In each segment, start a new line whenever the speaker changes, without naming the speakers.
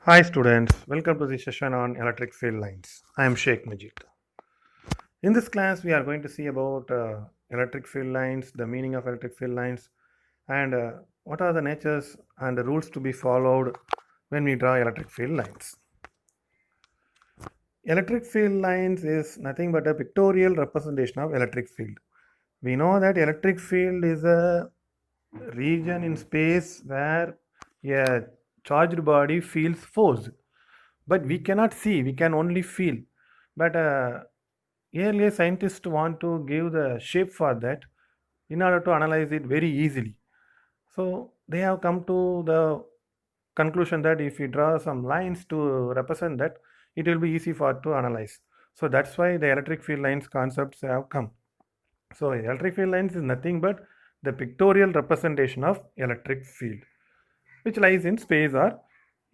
Hi students, welcome to the session on electric field lines. I am Sheikh Majid. In this class, we are going to see about electric field lines, the meaning of electric field lines, and what are the natures and the rules to be followed when we draw electric field lines. Electric field lines is nothing but a pictorial representation of electric field. We know that electric field is a region in space where a charged body feels force, but we cannot see, we can only feel. But earlier scientists want to give the shape for that in order to analyze it very easily. So they have come to the conclusion that if we draw some lines to represent that, it will be easy for to analyze. So that's why the electric field lines concepts have come. So electric field lines is nothing but the pictorial representation of electric field, which lies in space or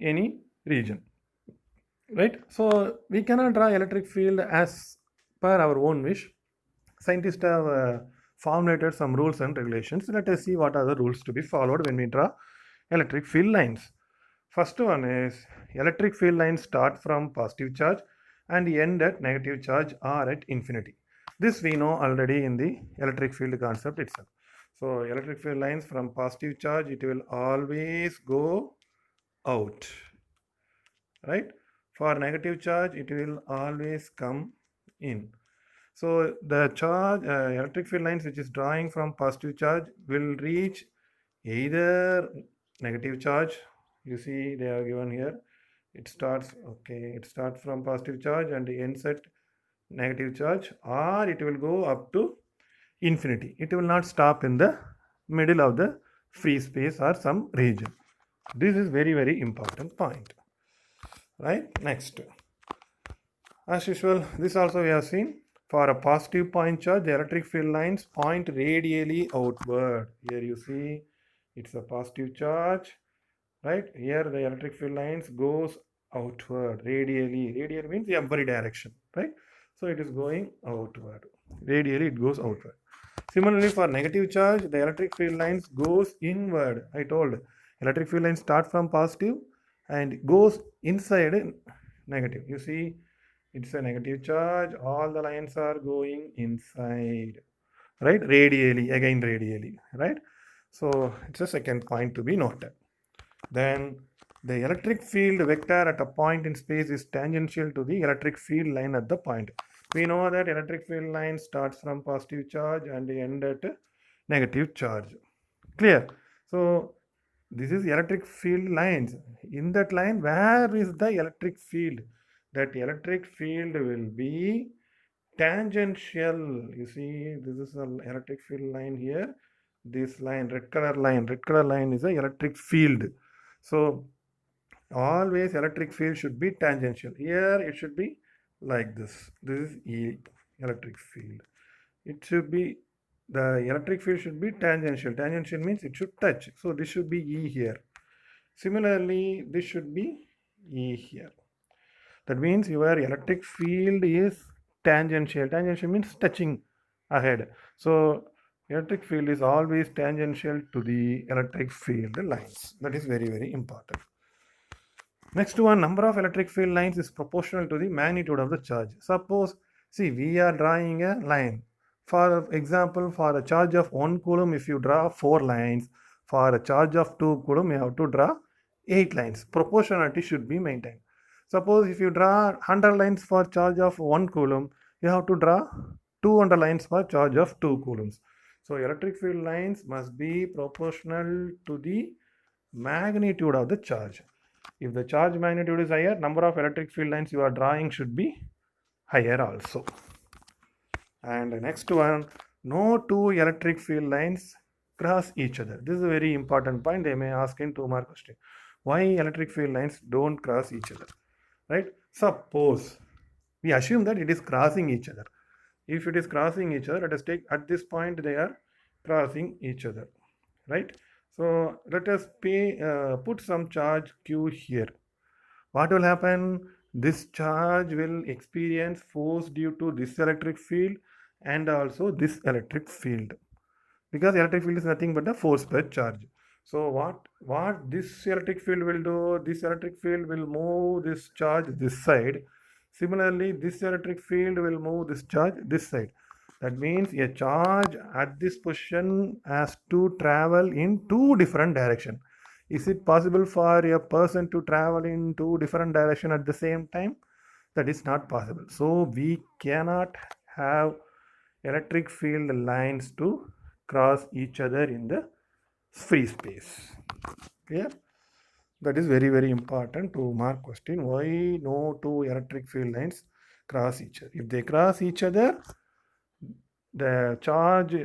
any region. Right? So we cannot draw electric field as per our own wish. Scientists have formulated some rules and regulations. Let us see what are the rules to be followed when we draw electric field lines. First one is electric field lines start from positive charge and end at negative charge or at infinity. This we know already in the electric field concept itself. So electric field lines from positive charge, it will always go out, right? For negative charge, it will always come in. So the charge, electric field lines which is drawing from positive charge will reach either negative charge. You see they are given here. It starts, okay, it starts from positive charge and ends at negative charge, or it will go up to infinity. It will not stop in the middle of the free space or some region. This is very, very important point. Right? Next. As usual, this also we have seen. For a positive point charge, the electric field lines point radially outward. Here you see it's a positive charge, right? Here the electric field lines goes outward radially. Radial means every direction, right? So it is going outward. Radially it goes outward. Similarly, for negative charge, the electric field lines goes inward. I told electric field lines start from positive and goes inside negative. You see it's a negative charge, all the lines are going inside, right? Radially, again radially, right? So it's a second point to be noted. Then the electric field vector at a point in space is tangential to the electric field line at the point. We know that electric field line starts from positive charge and end at negative charge. Clear? So this is electric field lines. In that line, where is the electric field? That electric field will be tangential. You see, this is an electric field line here. This line, red color line is a electric field. So always electric field should be tangential. Here it should be like this. This is E, electric field. It should be, the electric field should be tangential. Tangential means it should touch. So this should be E here. Similarly, this should be E here. That means your electric field is tangential. Tangential means touching ahead. So electric field is always tangential to the electric field lines. That is very, very important. Next one, number of electric field lines is proportional to the magnitude of the charge. Suppose, see, we are drawing a line. For example, for a charge of 1 coulomb, if you draw 4 lines, for a charge of 2 coulomb, you have to draw 8 lines. Proportionality should be maintained. Suppose if you draw 100 lines for charge of 1 coulomb, you have to draw 200 lines for charge of 2 coulombs. So electric field lines must be proportional to the magnitude of the charge. If the charge magnitude is higher, number of electric field lines you are drawing should be higher also. And the next one, no two electric field lines cross each other. This is a very important point. They may ask in 2-mark question. Why electric field lines don't cross each other? Right? Suppose we assume that it is crossing each other. If it is crossing each other, let us take at this point they are crossing each other, right? So let us put some charge Q here. What will happen? This charge will experience force due to this electric field and also this electric field, because electric field is nothing but a force per charge. So what this electric field will do? This electric field will move this charge this side. Similarly, this electric field will move this charge this side. That means a charge at this position has to travel in two different directions. Is it possible for a person to travel in two different directions at the same time? That is not possible. So we cannot have electric field lines to cross each other in the free space. Clear? That is very important to mark question. Why no two electric field lines cross each other? If they cross each other, the charge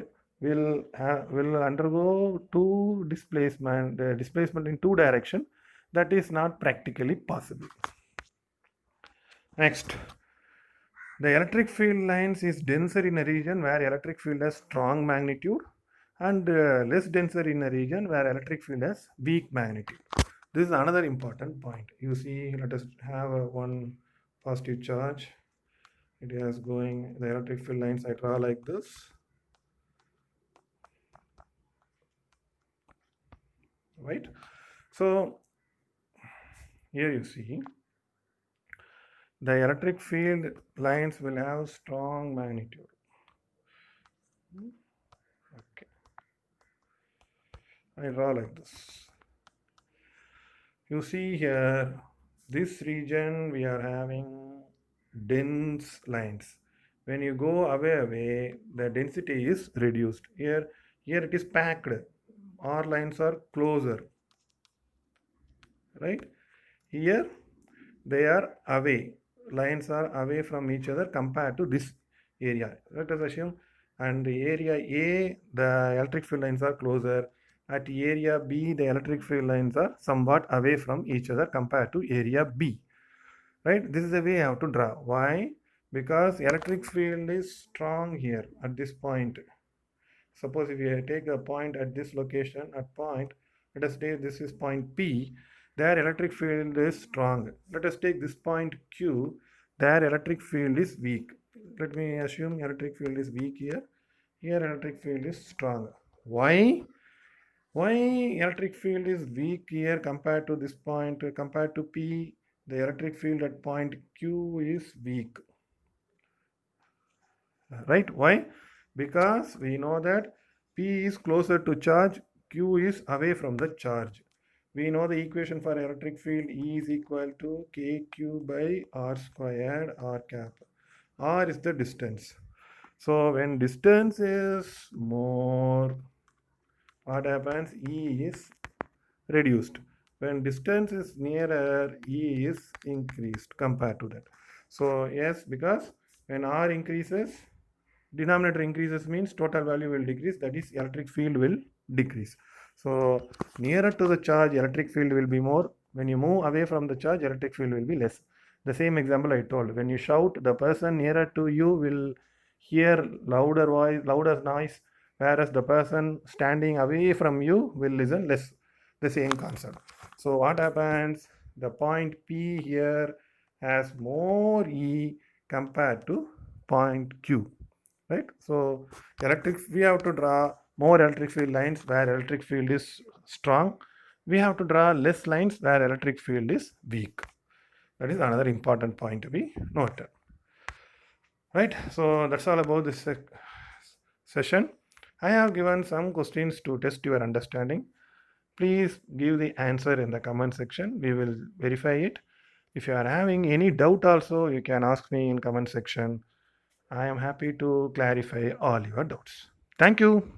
will undergo two displacement, the displacement in two direction. That is not practically possible. Next, the electric field lines is denser in a region where electric field has strong magnitude and less denser in a region where electric field has weak magnitude. This is another important point. You see, let us have one positive charge. It is going, the electric field lines I draw like this. Right? So, here you see, the electric field lines will have strong magnitude. Okay. I draw like this. You see here, this region we are having dense lines. When you go away, the density is reduced. Here it is packed. Our lines are closer. Right? Here they are away. Lines are away from each other compared to this area. Let us assume, and the area A, the electric field lines are closer. At area B, the electric field lines are somewhat away from each other compared to area B. Right? This is the way I have to draw. Why? Because electric field is strong here at this point. Suppose if you take a point at this location, at point, let us say this is point P, their electric field is strong. Let us take this point Q, their electric field is weak. Let me assume electric field is weak here. Here electric field is strong. Why? Why electric field is weak here compared to this point, compared to P? The electric field at point Q is weak. Right? Why? Because we know that P is closer to charge, Q is away from the charge. We know the equation for electric field E is equal to KQ by R squared R cap. R is the distance. So when distance is more, what happens? E is reduced. When distance is nearer, E is increased compared to that. So yes, because when R increases, denominator increases means total value will decrease, that is electric field will decrease. So nearer to the charge, electric field will be more. When you move away from the charge, electric field will be less. The same example I told. When you shout, the person nearer to you will hear louder voice, louder noise, whereas the person standing away from you will listen less. The same concept. So what happens? The point P here has more E compared to point Q. Right? So we have to draw more electric field lines where electric field is strong. We have to draw less lines where electric field is weak. That is another important point to be noted. Right? So that's all about this session. I have given some questions to test your understanding. Please give the answer in the comment section. We will verify it. If you are having any doubt also, you can ask me in comment section. I am happy to clarify all your doubts. Thank you.